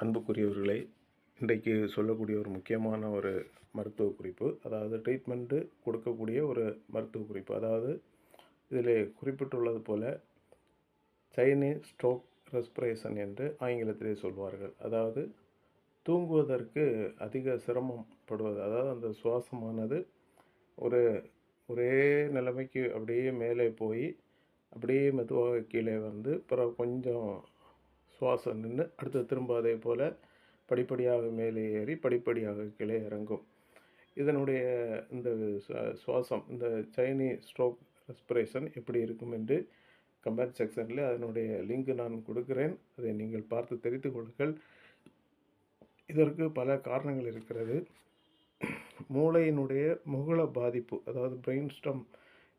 அன்புக்குரியவர்களே, இன்றைக்கு சொல்லக்கூடிய ஒரு முக்கியமான ஒரு மருத்துவ குறிப்பு, அதாவது ட்ரீட்மெண்ட்டு கொடுக்கக்கூடிய ஒரு மருத்துவ குறிப்பு. அதாவது இதிலே குறிப்பிட்டுள்ளது போல சைனீஸ் ஸ்ட்ரோக் ரெஸ்பிரேஷன் என்று ஆங்கிலத்திலே சொல்வார்கள். அதாவது தூங்குவதற்கு அதிக சிரமப்படுவது, அதாவது அந்த சுவாசமானது ஒரு ஒரே நிலைமைக்கு அப்படியே மேலே போய் அப்படியே மெதுவாக கீழே வந்து பிறகு கொஞ்சம் சுவாசம் நின்று அடுத்து திரும்ப அதே போல் படிப்படியாக மேலே ஏறி படிப்படியாக கீழே இறங்கும். இதனுடைய இந்த சுவாசம், இந்த சைனீஸ் ஸ்ட்ரோக் ரெஸ்பிரேஷன் எப்படி இருக்கும் என்று கமெண்ட் செக்ஷனில் அதனுடைய லிங்க் நான் கொடுக்கிறேன். அதை நீங்கள் பார்த்து தெரிந்து கொள்ளுங்கள். இதற்கு பல காரணங்கள் இருக்கிறது. மூளையினுடைய முகுள பாதிப்பு, அதாவது பிரெயின் ஸ்டம்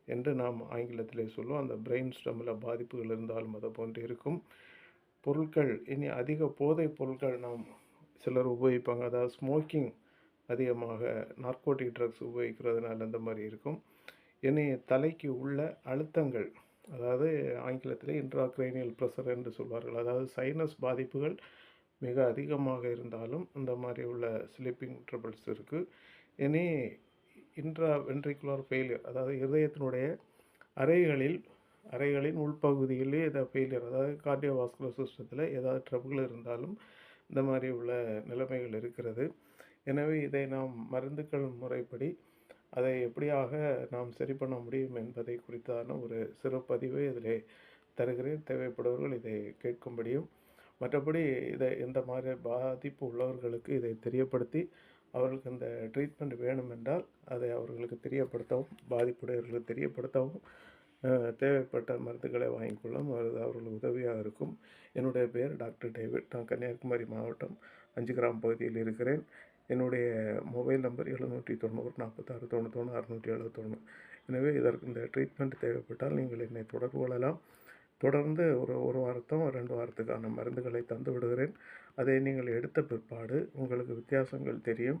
என்று நாம் ஆங்கிலத்திலே சொல்லுவோம். அந்த பிரெயின் ஸ்டம்மில் பாதிப்புகள் இருந்தாலும் அதை போன்று இருக்கும். பொருட்கள், இனி அதிக போதைப் பொருட்கள் நாம் சிலர் உபயோகிப்பாங்க. அதாவது ஸ்மோக்கிங் அதிகமாக, நார்கோட்டிக் ட்ரக்ஸ் உபயோகிக்கிறதுனால அந்த மாதிரி இருக்கும். இனி தலைக்கு உள்ள அழுத்தங்கள், அதாவது ஆங்கிலத்தில் இன்ட்ராக்ரைனியல் ப்ரெஷர் என்று சொல்வார்கள். அதாவது சைனஸ் பாதிப்புகள் மிக அதிகமாக இருந்தாலும் அந்த மாதிரி உள்ள ஸ்லீப்பிங் ட்ரபிள்ஸ் இருக்குது. இனி இன்ட்ரா வென்ட்ரிகுலர் ஃபெயிலியர், அதாவது இதயத்தினுடைய அறைகளின் உள்பகுதியிலே ஏதாவது ஃபெயிலியர், அதாவது கார்டியோவாஸ்குலர் சிஸ்டத்தில் ஏதாவது ட்ரபிள் இருந்தாலும் இந்த மாதிரி உள்ள நிலைமைகள் இருக்கிறது. எனவே இதை நாம் மருந்துகள் முறைப்படி அதை எப்படியாக நாம் சரி பண்ண முடியும் என்பதை குறித்தான ஒரு சிறு பதிவை இதில் தருகிறேன். தேவைப்படுபவர்கள் இதை கேட்கும்படியும், மற்றபடி இதை இந்த மாதிரி பாதிப்பு உள்ளவர்களுக்கு இதை தெரியப்படுத்தி அவர்களுக்கு இந்த ட்ரீட்மெண்ட் வேணும் என்றால் அதை அவர்களுக்கு தெரியப்படுத்தவும், பாதிப்புடையவர்களுக்கு தெரியப்படுத்தவும், தேவைப்பட்ட மருந்துகளை வாங்கிக்கொள்ளும் அவர்களுக்கு உதவியாக இருக்கும். என்னுடைய பெயர் டாக்டர் டேவிட். நான் கன்னியாகுமரி மாவட்டம் 5 கிராம் பகுதியில் இருக்கிறேன். என்னுடைய மொபைல் நம்பர் 790 46 91 671. எனவே இதற்கு இந்த ட்ரீட்மெண்ட் தேவைப்பட்டால் நீங்கள் என்னை தொடர்பு கொள்ளலாம். தொடர்ந்து ஒரு வாரத்தோ 2 வாரத்துக்கான மருந்துகளை தந்து விடுகிறேன். அதை நீங்கள் எடுத்த பிற்பாடு உங்களுக்கு வித்தியாசங்கள் தெரியும்.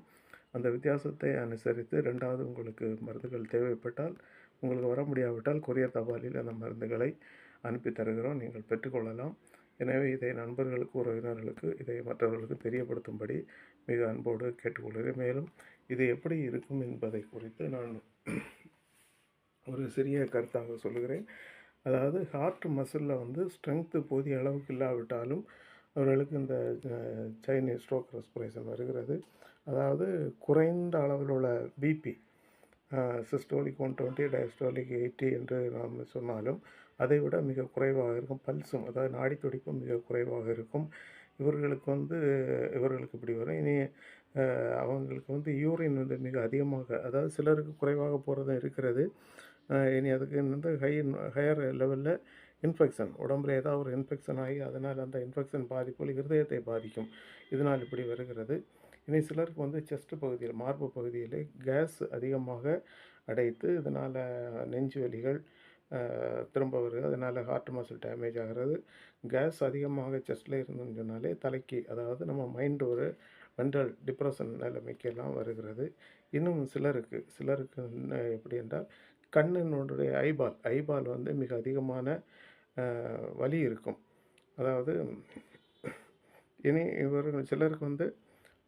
அந்த வித்தியாசத்தை அனுசரித்து 2வது உங்களுக்கு மருந்துகள் தேவைப்பட்டால், உங்களுக்கு வர முடியாவிட்டால் கொரியர் தபாலில் அந்த மருந்துகளை அனுப்பி தருகிறோம், நீங்கள் பெற்றுக்கொள்ளலாம். எனவே இதை நண்பர்களுக்கு, உறவினர்களுக்கு, இதை மற்றவர்களுக்கு தெரியப்படுத்தும்படி மிக அன்போடு கேட்டுக்கொள்கிறேன். மேலும் இது எப்படி இருக்கும் என்பதை குறித்து நான் ஒரு சிறிய கருத்தாக சொல்லுகிறேன். அதாவது ஹார்ட் மசிலில் வந்து ஸ்ட்ரென்த்து போதிய அளவுக்கு இல்லாவிட்டாலும் அவர்களுக்கு இந்த சைனீஸ் ஸ்ட்ரோக் ரெஸ்பிரேஷன் வருகிறது. அதாவது குறைந்த அளவில் உள்ள பிபி, சிஸ்டோலிக் 120, டயஸ்டோலிக் 80 என்று நாம் சொன்னாலும் அதை விட மிக குறைவாக இருக்கும். பல்ஸும், அதாவது நாடி துடிப்பும் மிக குறைவாக இருக்கும். இவர்களுக்கு இப்படி வரும். இனி அவங்களுக்கு வந்து யூரின் வந்து மிக அதிகமாக, அதாவது சிலருக்கு குறைவாக போகிறதும் இருக்கிறது. இனி அதுக்கு வந்து ஹையர் லெவலில் இன்ஃபெக்ஷன், உடம்புல ஏதாவது ஒரு இன்ஃபெக்ஷன் ஆகி அதனால் அந்த இன்ஃபெக்ஷன் பாதிப்புகள் இருதயத்தை பாதிக்கும். இதனால் இப்படி வருகிறது. இனி சிலருக்கு வந்து செஸ்ட் பகுதியில், மார்பு பகுதியில் கேஸ் அதிகமாக அடைத்து இதனால் நெஞ்சு வலிகள் திரும்ப வருது. அதனால் ஹார்ட் மசில் டேமேஜ் ஆகிறது. கேஸ் அதிகமாக செஸ்ட்டில் இருந்துன்னு சொன்னாலே தலைக்கு, அதாவது நம்ம மைண்டு ஒரு மென்டல் டிப்ரெஷன் நிலைமைக்கெல்லாம் வருகிறது. இன்னும் சிலருக்கு எப்படி என்றால் கண்ணினுடைய ஐபால் வந்து மிக அதிகமான வலி இருக்கும். அதாவது இனி சிலருக்கு வந்து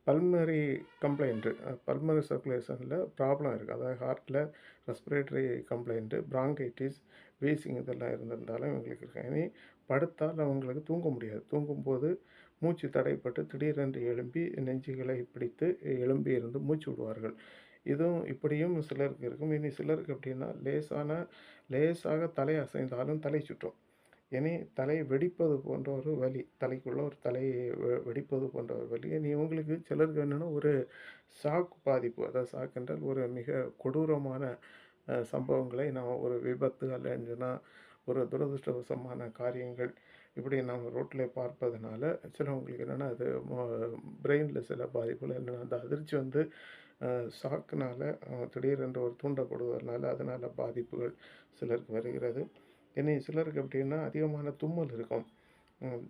பல்மரி கம்ப்ளைண்ட்டு, பல்மரி சர்க்குலேஷனில் ப்ராப்ளம் இருக்குது. அதாவது ஹார்ட்டில் ரெஸ்பிரேட்டரி கம்ப்ளைண்ட்டு, பிராங்கைட்டிஸ், வீசிங் இதெல்லாம் இருந்திருந்தாலும் இவங்களுக்கு இருக்கு. இனி படுத்தால் அவங்களுக்கு தூங்க முடியாது. தூங்கும்போது மூச்சு தடைப்பட்டு திடீரென்று எழும்பி நெஞ்சுகளை பிடித்து எழும்பி இருந்து மூச்சு விடுவார்கள். இப்படியும் சிலருக்கு இருக்கும். இனி சிலருக்கு எப்படின்னா லேசாக தலை அசைந்தாலும் தலை சுற்றும். இனி தலை வெடிப்பது போன்ற ஒரு வலி, தலைக்குள்ள ஒரு தலை வெடிப்பது போன்ற ஒரு வலி. இனி இவங்களுக்கு சிலருக்கு என்னென்னா ஒரு ஷாக் பாதிப்பு, அதாவது ஷாக் என்றால் ஒரு மிக கொடூரமான சம்பவங்களை நாம், ஒரு விபத்து அல்லைன்னா ஒரு துரதிருஷ்டவசமான காரியங்கள் இப்படி நாம் ரோட்டில் பார்ப்பதனால சிலவங்களுக்கு என்னென்னா அது பிரெயினில் சில பாதிப்புகள் என்னென்னா அந்த அதிர்ச்சி வந்து ஷாக்குனால் திடீரென்று ஒரு தூண்டப்படுவதனால அதனால் பாதிப்புகள் சிலருக்கு வருகிறது. இனி சிலருக்கு எப்படின்னா அதிகமான தும்மல் இருக்கும்.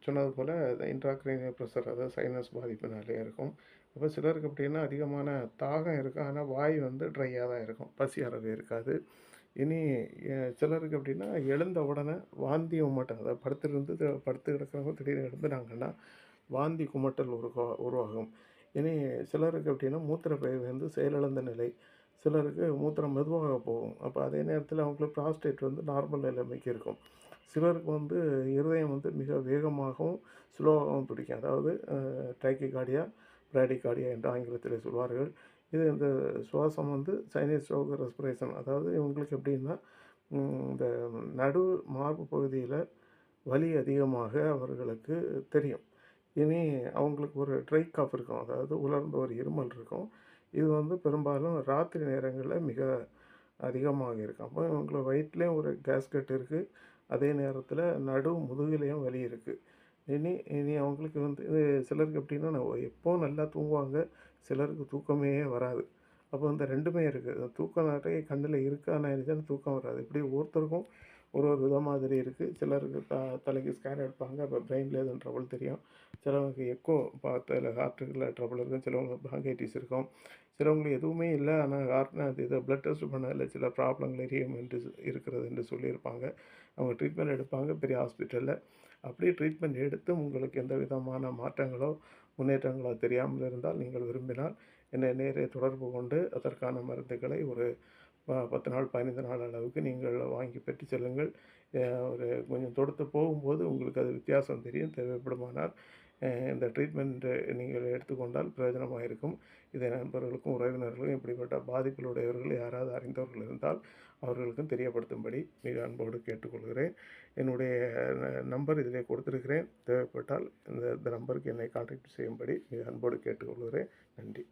சொன்னது போல் இன்ட்ராக்ரைனியல் ப்ரெஷர், அதாவது சைனஸ் பாதிப்புனாலே இருக்கும். அப்போ சிலருக்கு எப்படின்னா அதிகமான தாகம் இருக்கும், ஆனால் வாய் வந்து ட்ரையாக தான் இருக்கும், பசி அறவே இருக்காது. இனி சிலருக்கு எப்படின்னா எழுந்த உடனே வாந்தியும் மாட்டாங்க. அதாவது படுத்து கிடக்கிறவங்க திடீர்னு எழுந்துனாங்கன்னா வாந்தி, குமட்டல் உருவாகும். இனி சிலருக்கு எப்படின்னா மூத்திரப்பை வந்து செயலிழந்த நிலை. சிலருக்கு மூத்திரம் மெதுவாக போகும். அப்ப அதே நேரத்தில அவங்களுக்கு புராஸ்டேட் வந்து நார்மல் நிலைமைக்கு இருக்கும். சிலருக்கு வந்து இருதயம் வந்து மிக வேகமாகவும், ஸ்லோவாகவும் துடிக்கும். அதாவது டைக்கிகார்டியா, பிராடிகார்டியா என்று ஆங்கிலத்திலே சொல்வார்கள். இது இந்த சுவாசம் வந்து சைனஸ் சோக ரெஸ்பிரேஷன். அதாவது இவங்களுக்கு எப்படின்னா, இந்த நடு மார்பு பகுதியில வலி அதிகமாக அவர்களுக்கு தெரியும். இனி அவங்களுக்கு ஒரு ட்ரை காஃப் இருக்கும். அதாவது உலர்ந்த ஒரு இருமல் இருக்கும். இது வந்து பெரும்பாலும் ராத்திரி நேரங்கள்ல மிக அதிகமாக இருக்கும். அப்போ இவங்க வயிற்றிலேயும் ஒரு கேஸ்கட் இருக்கு. அதே நேரத்தில முதுகுலயும் வலி இருக்கு. இனி இனி அவங்களுக்கு வந்து இது சிலருக்கு எப்படின்னா, எப்பவும் நல்லா தூங்குவாங்க. சிலருக்கு தூக்கமே வராது. அப்போ இந்த 2மே இருக்கு. தூக்கம் நிறைய கண்ணுல இருக்கு. ஆனா எனக்கு தூக்கம் வராது. இப்படி ஒவ்வொருத்தருக்கும் ஒரு ஒரு வித மாதிரி இருக்கு. சிலருக்கு தலைக்கு ஸ்கேன் எடுப்பாங்க. அப்போ பிரெயின்ல எதுவும் ட்ரபிள் தெரியும். சிலவங்களுக்கு எக்கோ பார்த்ததுல ஹார்ட்டுல ட்ரபிள் இருக்கும். சிலவங்களுக்கு ப்ராங்கைட்டிஸ் இருக்கும். சிலவங்களுக்கு எதுவுமே இல்ல. ஆனா ஹார்ட்னா அது இத பிளட் டெஸ்ட் பண்ணதில சில ப்ராப்ளங்கள் எரியும் என்று இருக்கிறது என்று சொல்லியிருப்பாங்க. அவங்க ட்ரீட்மெண்ட் எடுப்பாங்க பெரிய ஹாஸ்பிட்டல்ல. அப்படியே ட்ரீட்மெண்ட் எடுத்தும் உங்களுக்கு எந்த விதமான மாற்றங்களோ, முன்னேற்றங்களோ தெரியாமல் இருந்தால், நீங்கள் விரும்பினால் என்னை நேரே தொடர்பு கொண்டு அதற்கான மருந்துகளை ஒரு 10 நாள், 15 நாள் அளவுக்கு நீங்கள் வாங்கி பெற்றுச் செல்லுங்கள். அ ஒரு கொஞ்சம் தொடுத்து போகும்போது உங்களுக்கு அது வித்தியாசம் தெரியும். தேவைப்படுமானால் இந்த ட்ரீட்மெண்ட்டு நீங்கள் எடுத்துக்கொண்டால் பிரயோஜனமாக இருக்கும். இதை நண்பர்களுக்கும், உறவினர்களுக்கும் இப்படிப்பட்ட பாதிப்பில் உடையவர்கள் யாராவது அறிந்தவர்கள் இருந்தால் அவர்களுக்கும் தெரியப்படுத்தும்படி மிக அன்போடு கேட்டுக்கொள்கிறேன். என்னுடைய நம்பர் இதிலே கொடுத்திருக்கிறேன். தேவைப்பட்டால் இந்த இந்த நம்பருக்கு என்னை கான்டாக்ட் செய்யும்படி மிக அன்போடு கேட்டுக்கொள்கிறேன். நன்றி.